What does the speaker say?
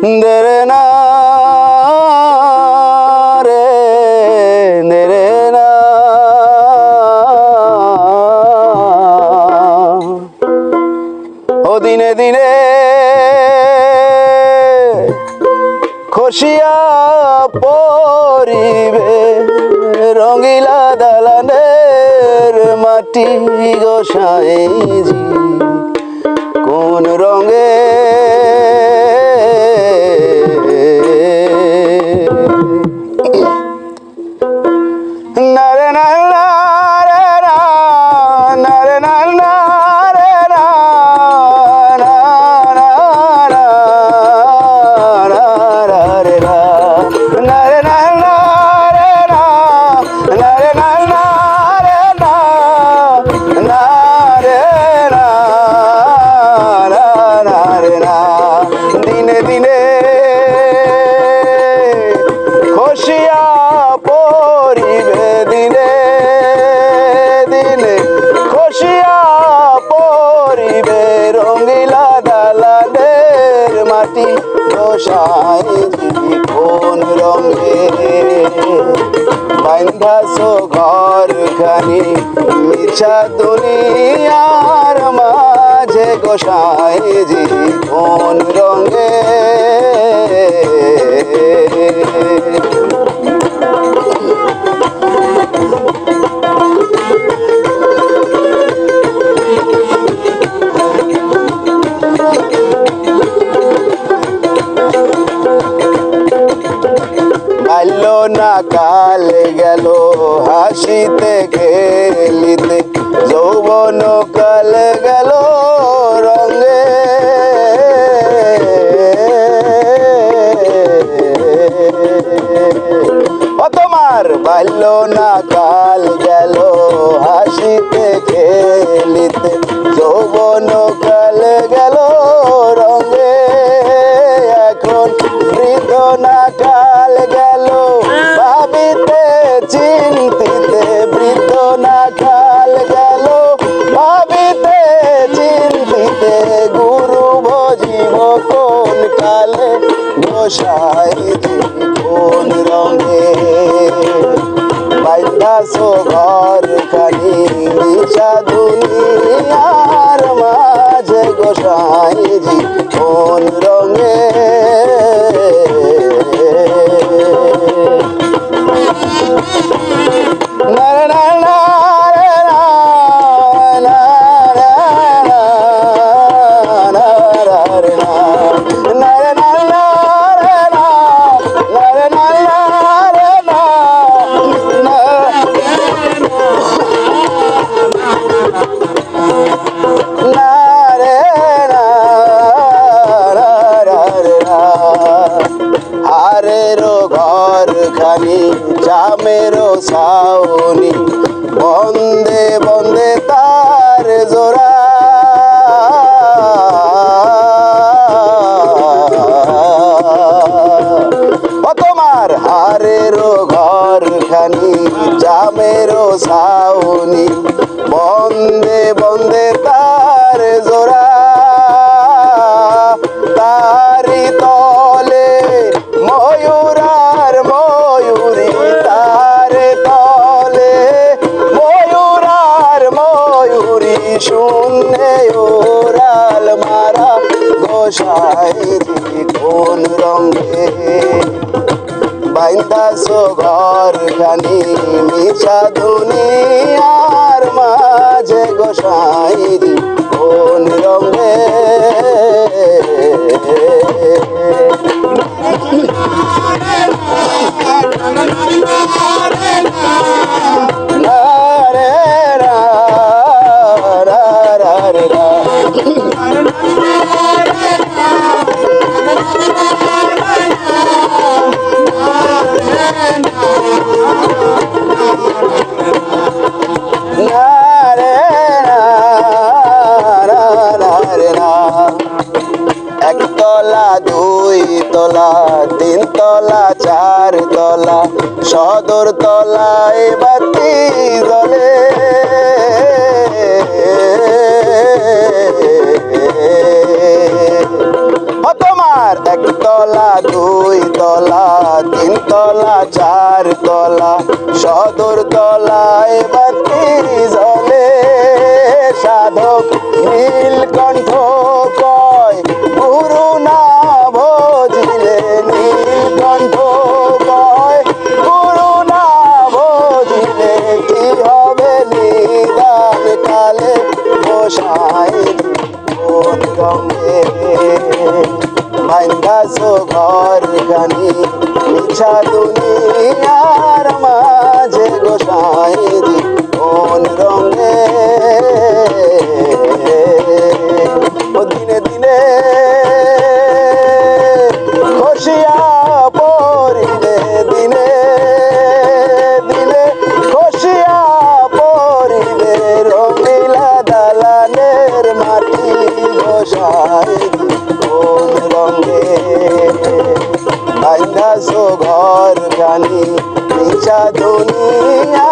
দেরে না রে দেরে না ও দিনে দিনে খসিয়া পরিবে রঙিলা দালানের মাটি গোসাইজি কোন রঙে নারে না রে না নারে না রে না না না রে না নারে না রে না নারে না রে না না রে না রে না দিনে দিনে খসিয়া পরিবে দিনে দিনে খসিয়া পরিবে রঙিলা দালানের মাটি গোসাইজি কোন রঙে বান্ধাছো ঘর খানি মিছা দুনিয়ার মাঝে গোসাইজি কোন রঙে বাল্য না কাল গেল হাসিতে খেলিতে যৌবন কাল গেল রঙে ও তোমার বাল্য না কাল গেল হাসিতে খেলিতে যৌবন কাল গেল রঙে এখন বৃদ্ধ না কাল গেল ভাবিতে চিন্তিতে বৃদ্ধ না কাল গেল ভাবিতে চিন্তিতে গুরু ভজিব কোন কালে গোসাইজি কোন রঙে বাইন্ধাছো ঘর খানি মিছা দুনিয়ার মাঝে গোসাইজি কোন রঙে নারে না রে না না রে না নারে না রে না নারে না রে না নারে না রে না হারেরো ঘর খানি জামেরো ছাউনি বন্দে বন্দে তার জোড়া ও তোমার হারেরো ঘর খানি জামেরো ছাউনি বন্দে বন্দে তার জোড়া তারি তলে ময়ূর আর ময়ূরী তারে তলে ময়ূর আর ময়ূরী শূন্যে ওরাল মারা গোসাইজি কোন রঙে বাইন্ধাছো ঘর খানি মিছা দুনিয়ার মাঝে গোসাইজি কোন রঙে একতলা দুই তলা তিন তলা চার তলা সদর তলায় বাতি জ্বলে তোমার একতলা দুই তলা তিন তলা চার তলা সদর তলায় বাতি জ্বলে সাধক নীলকণ্ঠ কয় গুরু না ভজিলে নীলকণ্ঠ কয় গুরু না ভজিলে কি হবে নিদান কালে গোসাই কোন রঙে বাইন্দাছো ঘর গানি মিছা দুনিয়ার মাঝে গোসাই কোন রঙে ও দিনে দিনে খসিয়া পড়িলে দিনে দিনে খসিয়া পড়িলে রঙিলা দালানের মাটি গোসাই কোন রঙে বাইন্দাছো ঘর গানি মিছা দুনিয়া